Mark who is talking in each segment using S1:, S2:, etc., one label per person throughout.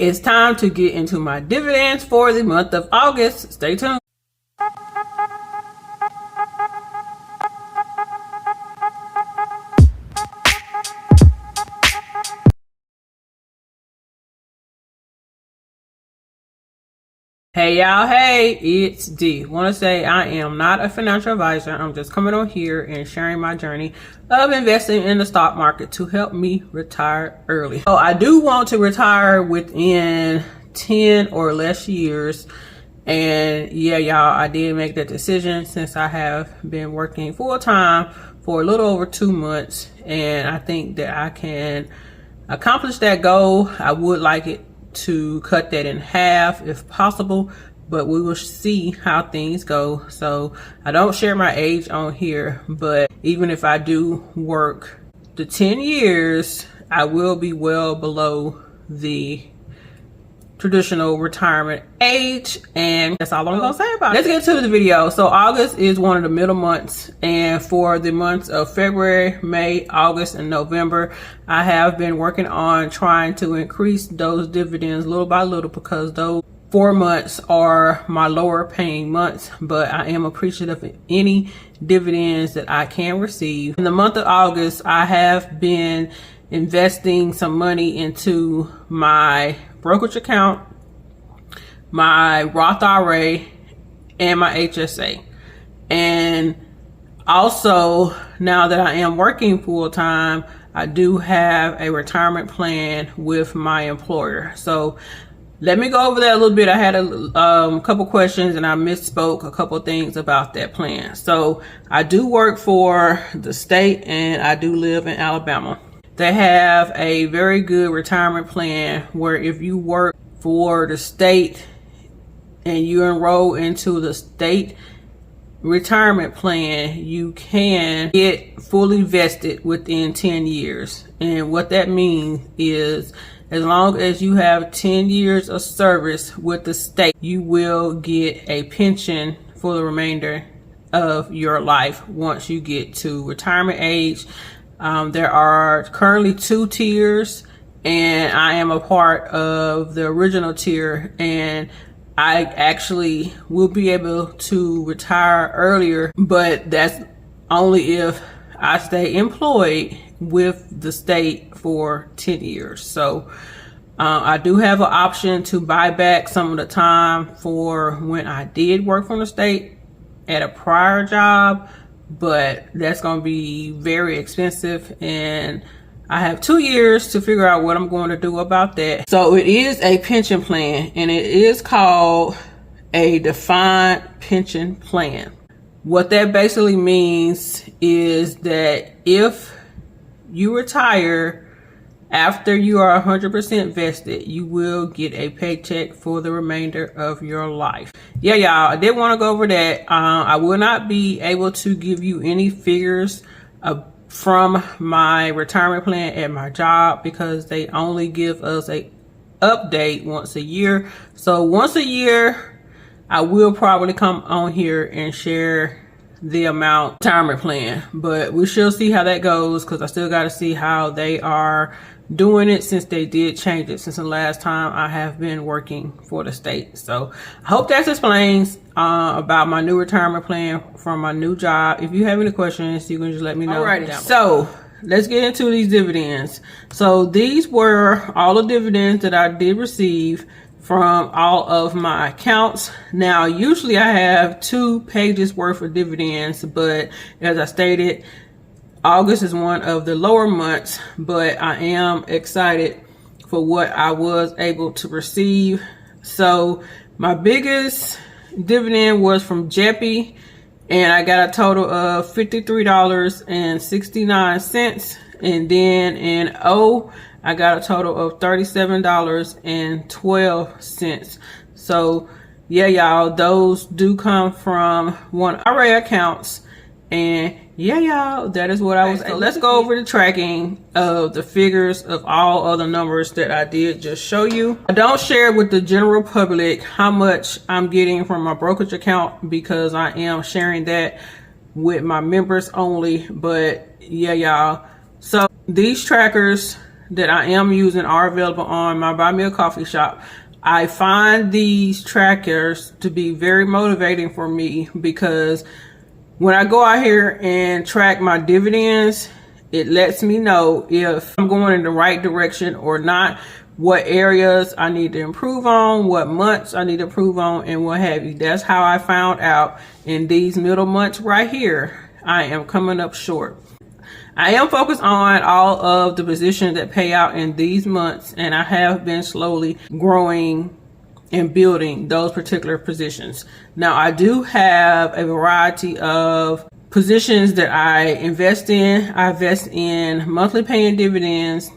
S1: it's time to get into my dividends for the month of August. Stay tuned. Hey y'all, hey, it's D. Want to say I am not a financial advisor. I'm just coming on here and sharing my journey of investing in the stock market to help me retire early. So I do want to retire within 10 or less years. And yeah, y'all, I did make that decision since I have been working full time for a little over 2 months. And I think that I can accomplish that goal. I would like it to cut that in half if possible, but we will see how things go. So I don't share my age on here, but even if I do work the 10 years, I will be well below the traditional retirement age, and that's all I'm gonna say about it. Let's get to the video. So August is one of the middle months, and for the months of February, May, August, and November, I have been working on trying to increase those dividends little by little, because those 4 months are my lower paying months, but I am appreciative of any dividends that I can receive. In the month of August, I have been investing some money into my brokerage account, my Roth IRA, and my HSA. And also, now that I am working full time, I do have a retirement plan with my employer. So let me go over that a little bit. I had a couple questions and I misspoke a couple things about that plan. So I do work for the state and I do live in Alabama. They have a very good retirement plan where if you work for the state and you enroll into the state retirement plan, you can get fully vested within 10 years. And what that means is, as long as you have 10 years of service with the state, you will get a pension for the remainder of your life once you get to retirement age. There are currently 2 tiers, and I am a part of the original tier, and I actually will be able to retire earlier, but that's only if I stay employed with the state for 10 years. So I do have an option to buy back some of the time for when I did work from the state at a prior job, but that's going to be very expensive, and I have 2 years to figure out what I'm going to do about that. So it is a pension plan, and it is called a defined pension plan. What that basically means is that if you retire after you are 100% vested, you will get a paycheck for the remainder of your life. Yeah, y'all, I did want to go over that. I will not be able to give you any figures from my retirement plan at my job, because they only give us a update once a year. So once a year, I will probably come on here and share the amount retirement plan, but we shall see how that goes, because I still got to see how they are doing it, since they did change it since the last time I have been working for the state. So I hope that explains about my new retirement plan from my new job. If you have any questions, you can just let me know. Alrighty, so let's get into these dividends. So these were all the dividends that I did receive from all of my accounts. Now, usually I have 2 pages worth of dividends, but as I stated, August is one of the lower months, but I am excited for what I was able to receive. So my biggest dividend was from Jeppy, and I got a total of $53.69. And then in O, I got a total of $37.12. So yeah, y'all, those do come from one IRA accounts. And yeah, y'all, that is what I was. So let's go over the tracking of the figures of all other numbers that I did just show you. I don't share with the general public how much I'm getting from my brokerage account, because I am sharing that with my members only. But yeah, y'all, so these trackers that I am using are available on my Buy Me a Coffee shop. I find these trackers to be very motivating for me because when I go out here and track my dividends, it lets me know if I'm going in the right direction or not, what areas I need to improve on, what months I need to improve on, and what have you. That's how I found out in these middle months right here, I am coming up short. I am focused on all of the positions that pay out in these months, and I have been slowly growing and building those particular positions. Now, I do have a variety of positions that I invest in. I invest in monthly paying dividends,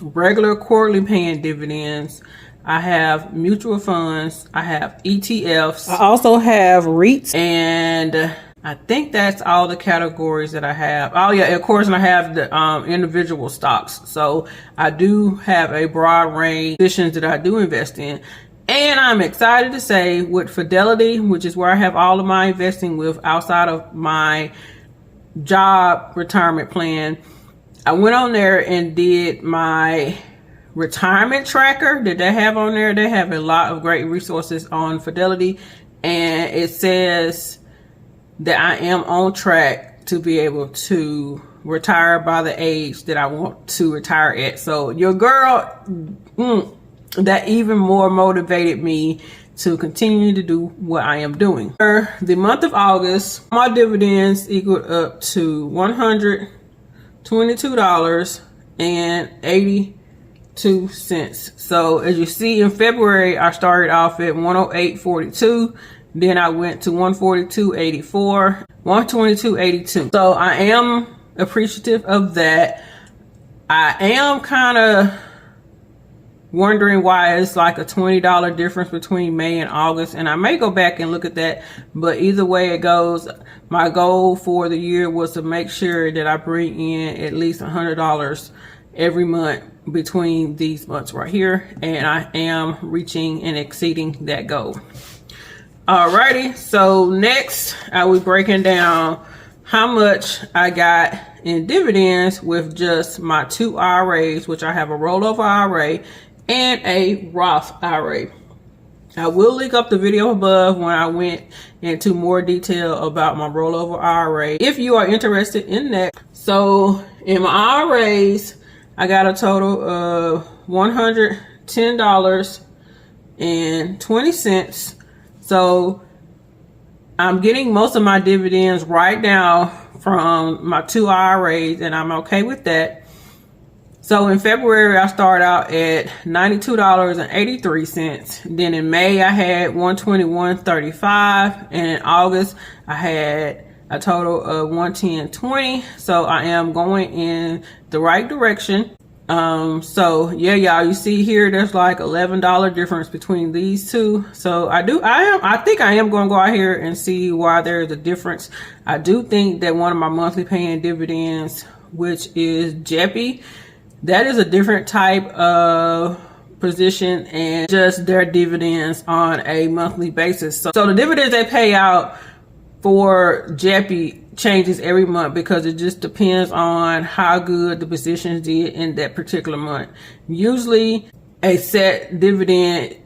S1: regular quarterly paying dividends. I have mutual funds. I have ETFs. I also have REITs, and I think that's all the categories that I have. Oh yeah, of course, and I have the individual stocks. So I do have a broad range of positions that I do invest in. And I'm excited to say with Fidelity, which is where I have all of my investing with outside of my job retirement plan, I went on there and did my retirement tracker that they have on there. They have a lot of great resources on Fidelity, and it says that I am on track to be able to retire by the age that I want to retire at. So your girl, that even more motivated me to continue to do what I am doing. For the month of August, my dividends equaled up to $122.82. So as you see, in February, I started off at $108.42. Then I went to $142.84, $122.82. So I am appreciative of that. I am kind of wondering why it's like a $20 difference between May and August, and I may go back and look at that, but either way it goes, my goal for the year was to make sure that I bring in at least $100 every month between these months right here, and I am reaching and exceeding that goal. Alrighty, so next I will be breaking down how much I got in dividends with just my 2 IRAs, which I have a rollover IRA and a Roth IRA. I will link up the video above when I went into more detail about my rollover IRA if you are interested in that. So in my IRAs, I got a total of $110.20. So I'm getting most of my dividends right now from my 2 IRAs, and I'm okay with that. So in February, I started out at $92.83. Then in May, I had $121.35. And in August, I had a total of $110.20. So I am going in the right direction. So yeah, y'all, you see here, there's like $11 difference between these two. So I think I am going to go out here and see why there's a difference. I do think that one of my monthly paying dividends, which is JEPI, that is a different type of position and just their dividends on a monthly basis. So the dividends they pay out for JEPI changes every month because it just depends on how good the positions did in that particular month. Usually a set dividend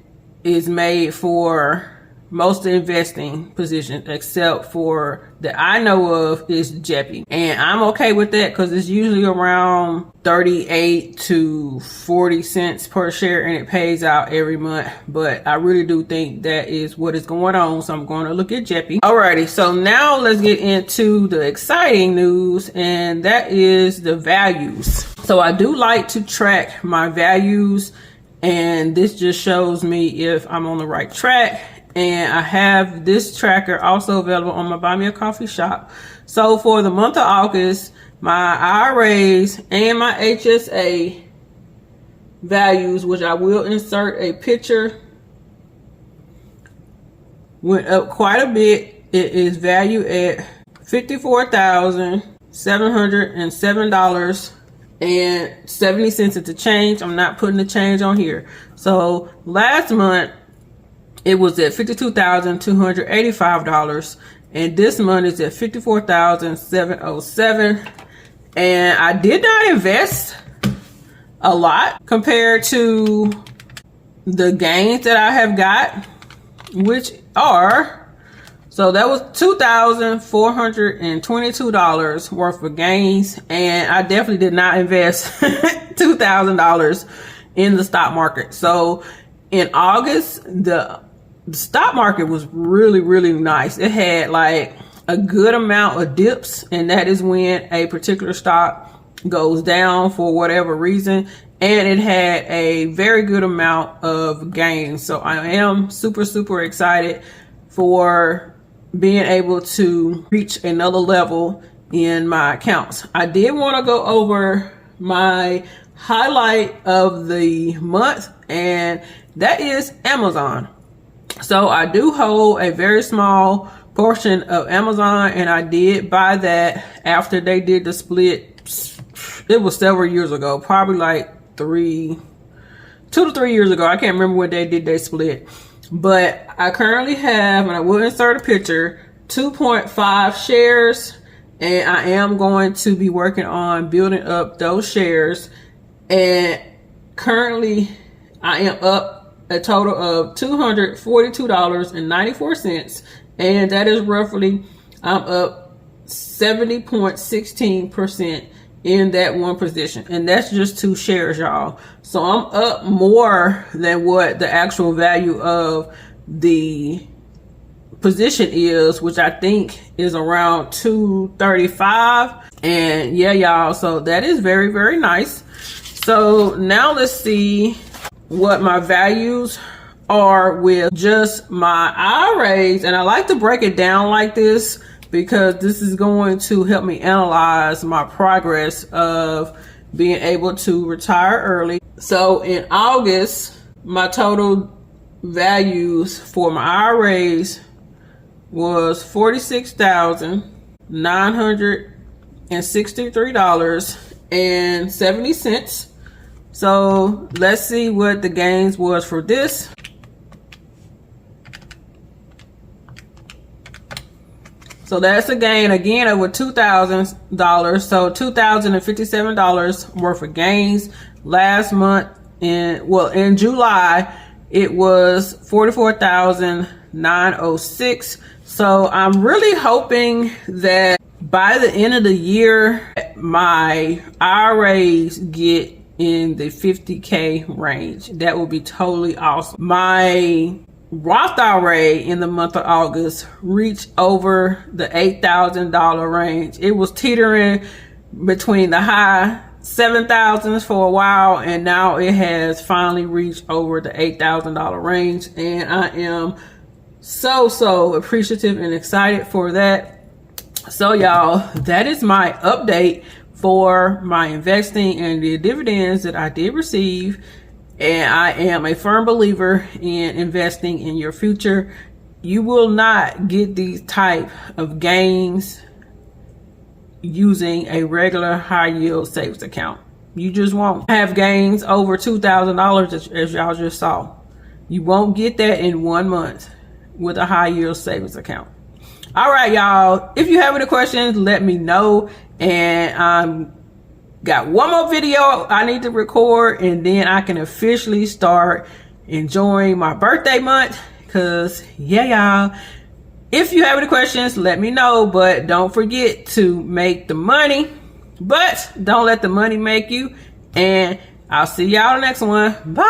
S1: is made for most investing positions except for that I know of is JEPI, and I'm okay with that because it's usually around 38 to 40 cents per share and it pays out every month. But I really do think that is what is going on, so I'm going to look at JEPI. Alrighty, so now let's get into the exciting news, and that is the values. So I do like to track my values, and this just shows me if I'm on the right track. And I have this tracker also available on my Buy Me a Coffee shop. So for the month of August, my IRAs and my HSA values, which I will insert a picture, went up quite a bit. It is valued at $54,707.70 at the change. I'm not putting the change on here. So last month, it was at $52,285, and this month is at $54,707. And I did not invest a lot compared to the gains that I have got, which are, so that was $2,422 worth of gains, and I definitely did not invest $2,000 in the stock market. So in August, the stock market was really, really nice. It had like a good amount of dips, and that is when a particular stock goes down for whatever reason, and it had a very good amount of gains. So I am super, super excited for being able to reach another level in my accounts. I did want to go over my highlight of the month, and that is Amazon. So I do hold a very small portion of Amazon, and I did buy that after they did the split. It was several years ago, probably like 2 to 3 years ago. I can't remember when they did their split, but I currently have, and I will insert a picture, 2.5 shares, and I am going to be working on building up those shares. And currently I am up a total of $242.94, and that is roughly, I'm up 70.16% in that one position, and that's just 2 shares, y'all. So I'm up more than what the actual value of the position is, which I think is around 235. And yeah, y'all, so that is very, very nice. So now let's see what my values are with just my IRAs, and I like to break it down like this because this is going to help me analyze my progress of being able to retire early. So in August, my total values for my IRAs was $46,963.70. So let's see what the gains was for this. So that's a gain again over $2,000. So $2,057 worth of gains. Last month in July, it was $44,906. So I'm really hoping that by the end of the year, my IRAs get in the 50K range. That would be totally awesome. My Roth IRA in the month of August reached over the $8,000 range. It was teetering between the high 7,000s for a while, and now it has finally reached over the $8,000 range, and I am so appreciative and excited for that. So y'all, that is my update for my investing and the dividends that I did receive. And I am a firm believer in investing in your future. You will not get these type of gains using a regular high yield savings account. You just won't have gains over $2,000 as y'all just saw. You won't get that in 1 month with a high yield savings account. All right, y'all. If you have any questions, let me know. And got one more video I need to record, and then I can officially start enjoying my birthday month. Cause yeah, y'all, if you have any questions, let me know. But don't forget to make the money, but don't let the money make you. And I'll see y'all next one. Bye.